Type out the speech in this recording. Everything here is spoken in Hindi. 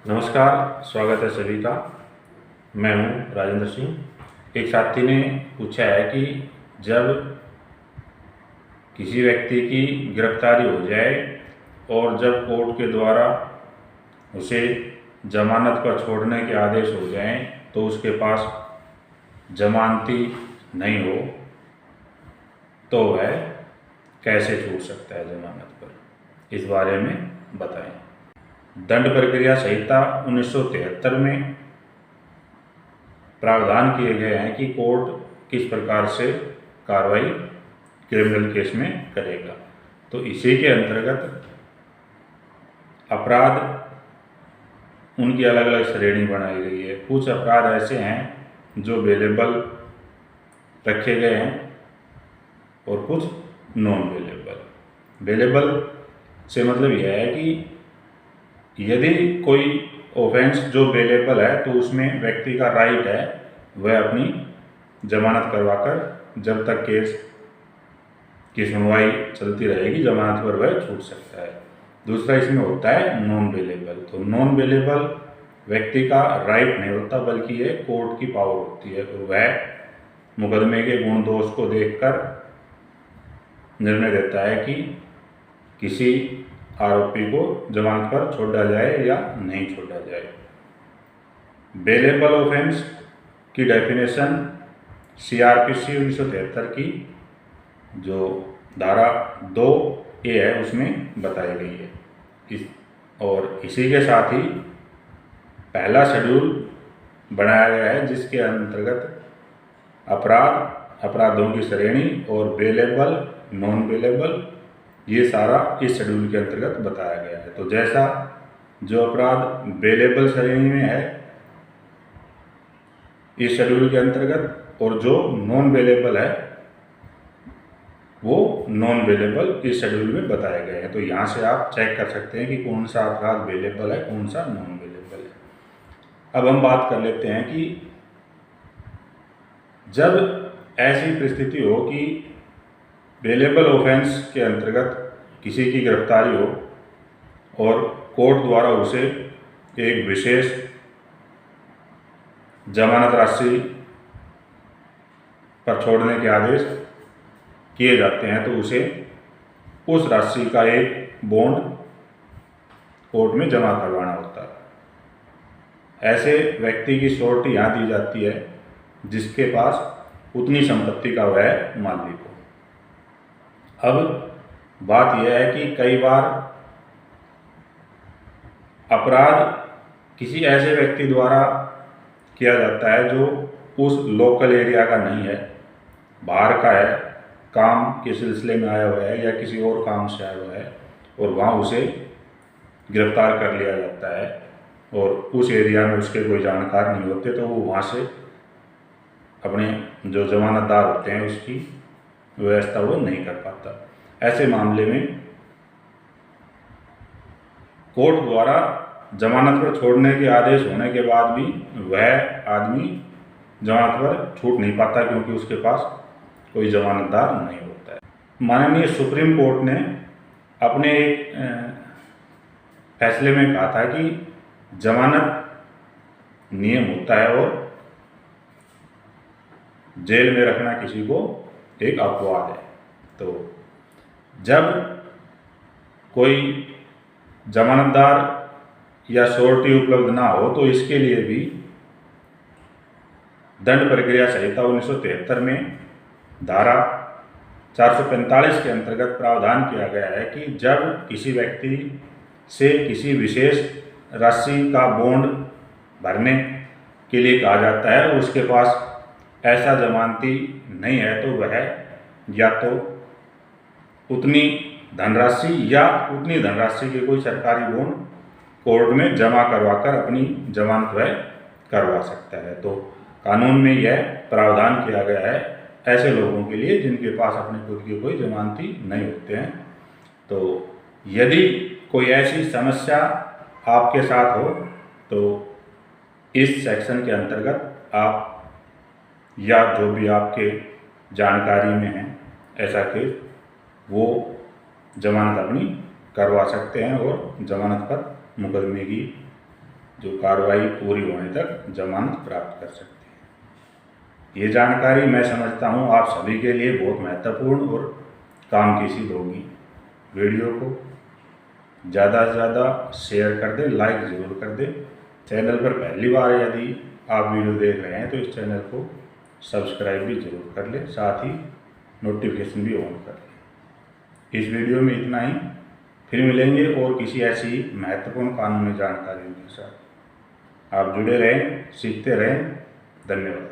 नमस्कार, स्वागत है सभी का। मैं हूं राजेंद्र सिंह। एक साथी ने पूछा है कि जब किसी व्यक्ति की गिरफ्तारी हो जाए और जब कोर्ट के द्वारा उसे जमानत पर छोड़ने के आदेश हो जाएं तो उसके पास जमानती नहीं हो तो वह कैसे छूट सकता है जमानत पर, इस बारे में बताएं। दंड प्रक्रिया संहिता 1973 में प्रावधान किए गए हैं कि कोर्ट किस प्रकार से कार्रवाई क्रिमिनल केस में करेगा। तो इसी के अंतर्गत अपराध उनकी अलग अलग श्रेणी बनाई गई है। कुछ अपराध ऐसे हैं जो बेलेबल रखे गए हैं और कुछ नॉन बेलेबल। बेलेबल से मतलब यह है कि यदि कोई ऑफेंस जो बेलेबल है तो उसमें व्यक्ति का राइट है वह अपनी जमानत करवाकर जब तक केस की सुनवाई चलती रहेगी जमानत पर वह छूट सकता है। दूसरा इसमें होता है नॉन बेलेबल। तो नॉन बेलेबल व्यक्ति का राइट नहीं होता बल्कि ये कोर्ट की पावर होती है और वह मुकदमे के गुण दोष को देखकर निर्णय देता है कि किसी आरोपी को जमानत पर छोड़ा जाए या नहीं छोड़ा जाए। बेलेबल ऑफेंस की डेफिनेशन CRPC 1973 की जो धारा 2A है उसमें बताई गई है। और इसी के साथ ही पहला शेड्यूल बनाया गया है जिसके अंतर्गत अपराधों की श्रेणी और बेलेबल नॉन बेलेबल ये सारा इस शेड्यूल के अंतर्गत बताया गया है। तो जैसा जो अपराध बेलेबल श्रेणी में है इस शेड्यूल के अंतर्गत और जो नॉन बेलेबल है वो नॉन बेलेबल इस शेड्यूल में बताए गए हैं। तो यहाँ से आप चेक कर सकते हैं कि कौन सा अपराध बेलेबल है कौन सा नॉन बेलेबल है। अब हम बात कर लेते हैं कि जब ऐसी परिस्थिति हो कि बेलेबल ऑफेंस के अंतर्गत किसी की गिरफ्तारी हो और कोर्ट द्वारा उसे एक विशेष जमानत राशि पर छोड़ने के आदेश किए जाते हैं तो उसे उस राशि का एक बॉन्ड कोर्ट में जमा करवाना होता है। ऐसे व्यक्ति की श्योरिटी यहाँ दी जाती है जिसके पास उतनी संपत्ति का वह मालिक हो। अब बात यह है कि कई बार अपराध किसी ऐसे व्यक्ति द्वारा किया जाता है जो उस लोकल एरिया का नहीं है, बाहर का है, काम के सिलसिले में आया हुआ है या किसी और काम से आया हुआ है और वहाँ उसे गिरफ्तार कर लिया जाता है और उस एरिया में उसके कोई जानकार नहीं होते तो वो वहाँ से अपने जो जमानतदार होते हैं उसकी व्यवस्था वो नहीं कर पाता। ऐसे मामले में कोर्ट द्वारा जमानत पर छोड़ने के आदेश होने के बाद भी वह आदमी जमानत पर छूट नहीं पाता क्योंकि उसके पास कोई जमानतदार नहीं होता है। माननीय सुप्रीम कोर्ट ने अपने एक फैसले में कहा था कि जमानत नियम होता है और जेल में रखना किसी को एक अपवाद है। तो जब कोई जमानतदार या श्योरिटी उपलब्ध ना हो तो इसके लिए भी दंड प्रक्रिया संहिता 1973 में धारा 445 के अंतर्गत प्रावधान किया गया है कि जब किसी व्यक्ति से किसी विशेष राशि का बॉन्ड भरने के लिए कहा जाता है और उसके पास ऐसा जमानती नहीं है तो वह या तो उतनी धनराशि या उतनी धनराशि के कोई सरकारी बॉन्ड कोर्ट में जमा करवाकर अपनी जमानत वह करवा सकता है। तो कानून में यह प्रावधान किया गया है ऐसे लोगों के लिए जिनके पास अपने खुद की कोई जमानती नहीं होते हैं। तो यदि कोई ऐसी समस्या आपके साथ हो तो इस सेक्शन के अंतर्गत आप या जो भी आपके जानकारी में है ऐसा केस वो जमानत अपनी करवा सकते हैं और जमानत पर मुकदमे की जो कार्रवाई पूरी होने तक जमानत प्राप्त कर सकते हैं। ये जानकारी मैं समझता हूँ आप सभी के लिए बहुत महत्वपूर्ण और काम की सिद्ध होगी। वीडियो को ज़्यादा से ज़्यादा शेयर कर दें, लाइक ज़रूर कर दें। चैनल पर पहली बार यदि आप वीडियो देख रहे हैं तो इस चैनल को सब्सक्राइब भी जरूर कर लें, साथ ही नोटिफिकेशन भी ऑन कर लें। इस वीडियो में इतना ही, फिर मिलेंगे और किसी ऐसी महत्वपूर्ण कानूनी जानकारियों के साथ। आप जुड़े रहें, सीखते रहें। धन्यवाद।